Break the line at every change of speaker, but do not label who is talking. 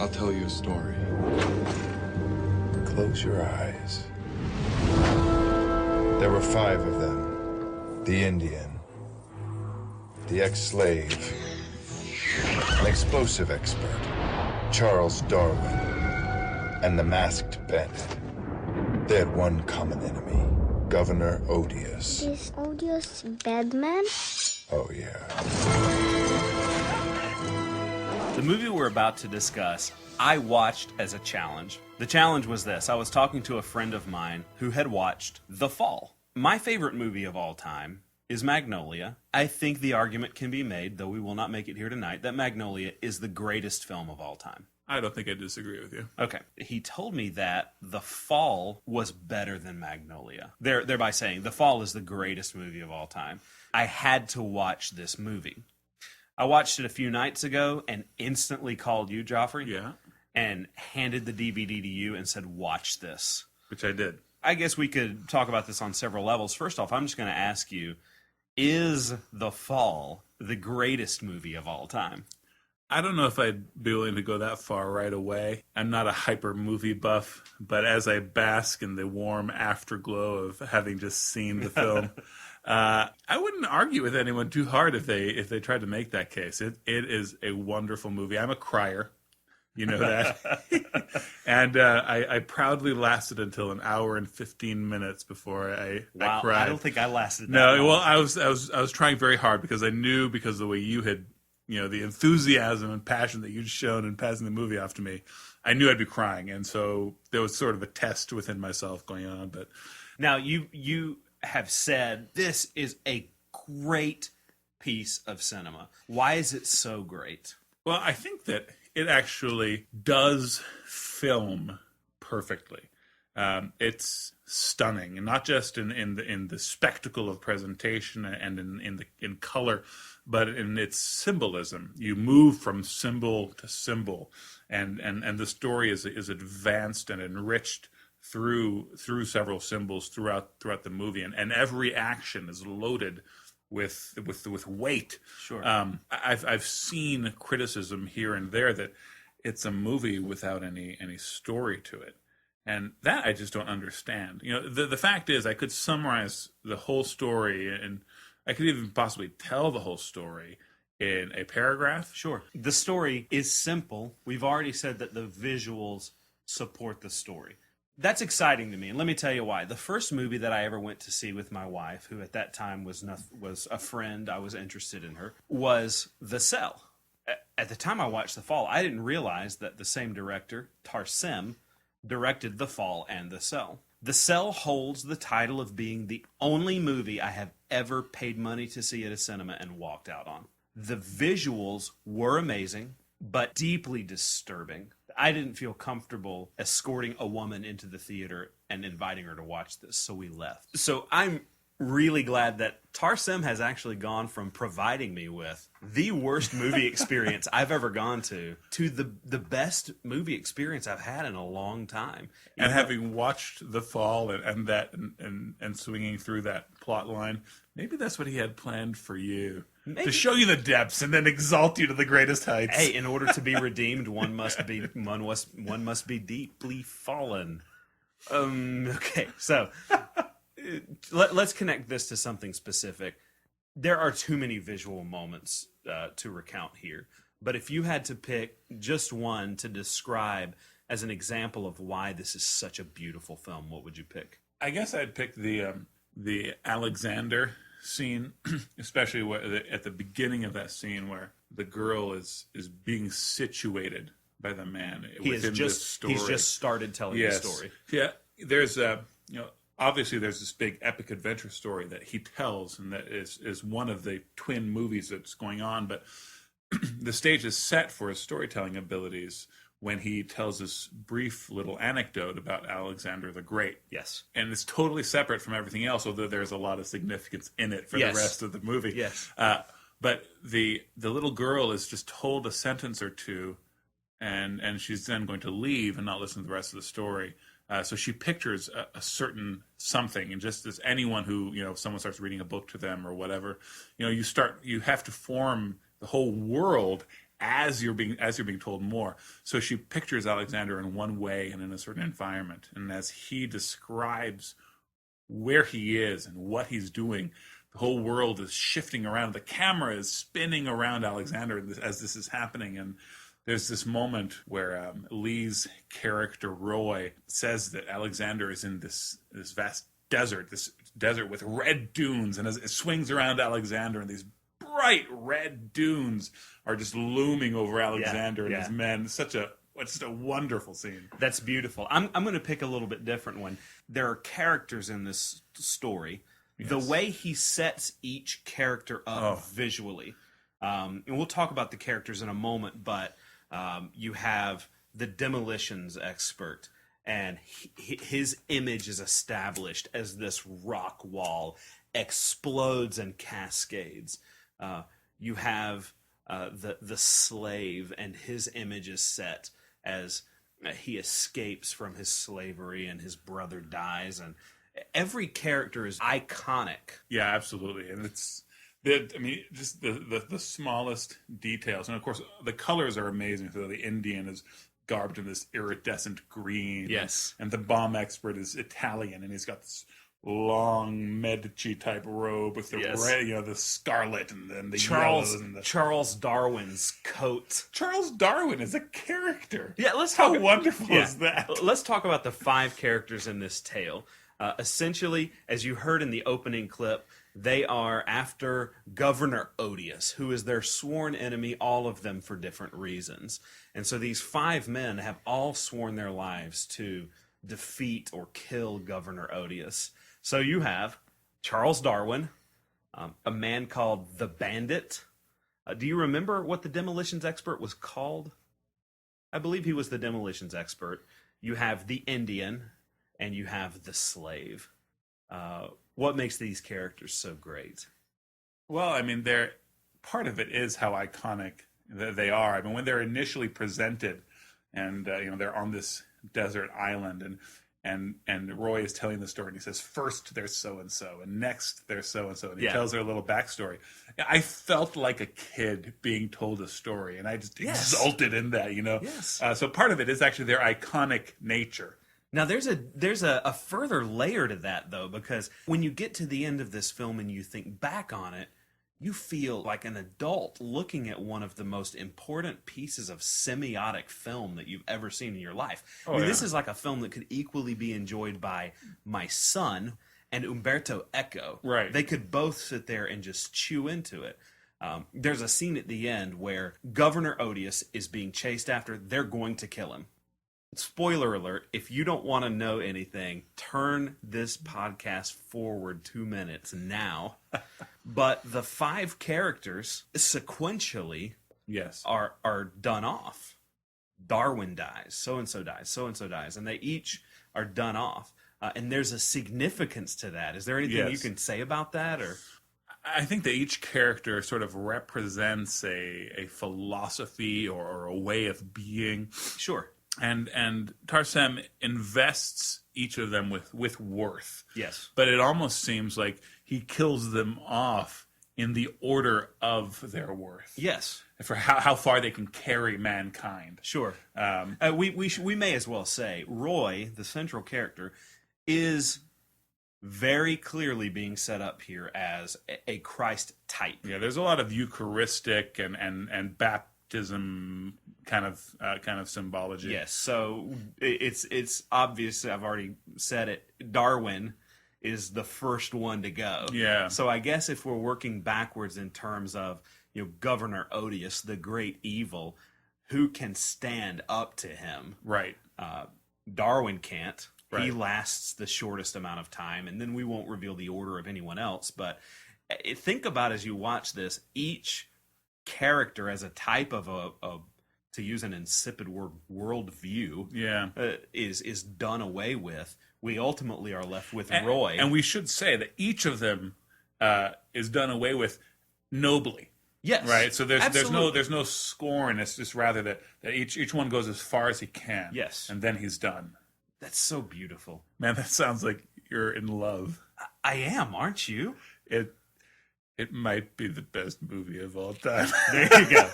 I'll tell you a story.
Close your eyes. There were 5 of them. The Indian, the ex-slave, an explosive expert, Charles Darwin, and the masked bandit. They had one common enemy, Governor Odious.
Is Odious bad man?
Oh, yeah.
The movie we're about to discuss, I watched as a challenge. The challenge was this. I was talking to a friend of mine who had watched The Fall. My favorite movie of all time is Magnolia. I think the argument can be made, though we will not make it here tonight, that Magnolia is the greatest film of all time.
I don't think I disagree with you.
Okay. He told me that The Fall was better than Magnolia. Thereby saying The Fall is the greatest movie of all time. I had to watch this movie. I watched it a few nights ago and instantly called you, Joffrey.
Yeah.
And handed the DVD to you and said, watch this.
Which I did.
I guess we could talk about this on several levels. First off, I'm just going to ask you, is The Fall the greatest movie of all time?
I don't know if I'd be willing to go that far right away. I'm not a hyper movie buff, but as I bask in the warm afterglow of having just seen the film, I wouldn't argue with anyone too hard if they tried to make that case. It is a wonderful movie. I'm a crier. You know that. And I proudly lasted until an hour and 15 minutes before I cried.
I don't think I lasted that
long.
long.
Well, I was trying very hard because I knew, because of the way you had, the enthusiasm and passion that you'd shown in passing the movie off to me, I knew I'd be crying. And so there was sort of a test within myself going on. But
now you have said this is a great piece of cinema. Why is it so great?
Well, I think that it actually does film perfectly. It's stunning, and not just in the spectacle of presentation and in color, but in its symbolism. You move from symbol to symbol, and the story is advanced and enriched through several symbols throughout the movie, and every action is loaded with weight.
Sure.
I've seen criticism here and there that it's a movie without any story to it. And that I just don't understand. The fact is, I could summarize the whole story, and I could even possibly tell the whole story in a paragraph.
Sure. The story is simple. We've already said that the visuals support the story. That's exciting to me, and let me tell you why. The first movie that I ever went to see with my wife, who at that time was a friend, I was interested in her, was The Cell. At the time I watched The Fall, I didn't realize that the same director, Tarsem, directed The Fall and The Cell. The Cell holds the title of being the only movie I have ever paid money to see at a cinema and walked out on. The visuals were amazing, but deeply disturbing. I didn't feel comfortable escorting a woman into the theater and inviting her to watch this, so we left. So I'm really glad that Tarsem has actually gone from providing me with the worst movie experience I've ever gone to the best movie experience I've had in a long time.
And having watched The Fall and swinging through that plot line, maybe that's what he had planned for you.
Maybe.
To show you the depths and then exalt you to the greatest heights.
Hey, in order to be redeemed, one must be deeply fallen. Okay, so let's connect this to something specific. There are too many visual moments to recount here, but if you had to pick just one to describe as an example of why this is such a beautiful film, what would you pick?
I guess I'd pick the Alexander scene, especially at the beginning of that scene where the girl is being situated by the man within this story.
He's just started telling the story.
Yeah, there's obviously there's this big epic adventure story that he tells, and that is one of the twin movies that's going on, but the stage is set for his storytelling abilities when he tells this brief little anecdote about Alexander the Great.
Yes.
And it's totally separate from everything else, although there's a lot of significance in it for the rest of the movie.
Yes.
But the little girl is just told a sentence or two, and she's then going to leave and not listen to the rest of the story. So she pictures a certain something, and just as anyone who, if someone starts reading a book to them or whatever, you have to form the whole world as you're being told more. So she pictures Alexander in one way and in a certain environment, and as he describes where he is and what he's doing, the whole world is shifting around. The camera is spinning around Alexander as this is happening. And there's this moment where Lee's character Roy says that Alexander is in this vast desert, with red dunes, and as it swings around Alexander, and these bright red dunes are just looming over Alexander and his men. It's just a wonderful scene.
That's beautiful. I'm going to pick a little bit different one. There are characters in this story. Yes. The way he sets each character up visually. And we'll talk about the characters in a moment, but you have the demolitions expert, and his image is established as this rock wall explodes and cascades. You have the slave, and his image is set as he escapes from his slavery and his brother dies, and every character is iconic.
Yeah, absolutely. And it's just the smallest details. And of course the colors are amazing. So the Indian is garbed in this iridescent green.
Yes.
And the bomb expert is Italian, and he's got this long Medici type robe with the red, the scarlet and then the yellows and the...
Charles Darwin's coat.
Charles Darwin is a character.
Yeah,
How wonderful is that?
Let's talk about the 5 characters in this tale. Essentially, as you heard in the opening clip, they are after Governor Odious, who is their sworn enemy, all of them for different reasons. And so these 5 men have all sworn their lives to defeat or kill Governor Odious. So you have Charles Darwin, a man called the Bandit. Do you remember what the demolitions expert was called? I believe he was the demolitions expert. You have the Indian, and you have the slave. What makes these characters so great?
Well, I mean, part of it is how iconic they are. I mean, when they're initially presented, and they're on this desert island, and Roy is telling the story, and he says, first there's so and so, and next there's so and so, and he tells their little backstory. I felt like a kid being told a story, and I just exulted in that.
Yes.
So part of it is actually their iconic nature.
Now, there's a further layer to that, though, because when you get to the end of this film and you think back on it, you feel like an adult looking at one of the most important pieces of semiotic film that you've ever seen in your life. This is like a film that could equally be enjoyed by my son and Umberto Eco.
Right.
They could both sit there and just chew into it. There's a scene at the end where Governor Odious is being chased after. They're going to kill him. Spoiler alert, if you don't want to know anything, turn this podcast forward 2 minutes now. But the 5 characters sequentially are done off. Darwin dies, so-and-so dies, so-and-so dies, and they each are done off. And there's a significance to that. Is there anything you can say about that? Or
I think that each character sort of represents a philosophy or a way of being.
Sure.
And Tarsem invests each of them with worth.
Yes.
But it almost seems like he kills them off in the order of their worth.
Yes.
For how far they can carry mankind.
Sure. We may as well say Roy, the central character, is very clearly being set up here as a Christ type.
Yeah, there's a lot of Eucharistic and baptism kind of symbology.
Yes, so it's obvious. I've already said it. Darwin is the first one to go.
Yeah.
So I guess if we're working backwards in terms of Governor Odious, the great evil, who can stand up to him?
Right.
Darwin can't.
Right.
He lasts the shortest amount of time, and then we won't reveal the order of anyone else. But think about, as you watch this, each character as a type of a to use an insipid word, worldview, is done away with. We ultimately are left with Roy,
and we should say that each of them is done away with nobly.
Yes,
right. So there's no scorn. It's just rather that each one goes as far as he can.
Yes,
and then he's done.
That's so beautiful,
man. That sounds like you're in love.
I am, aren't you?
It might be the best movie of all time.
There you go.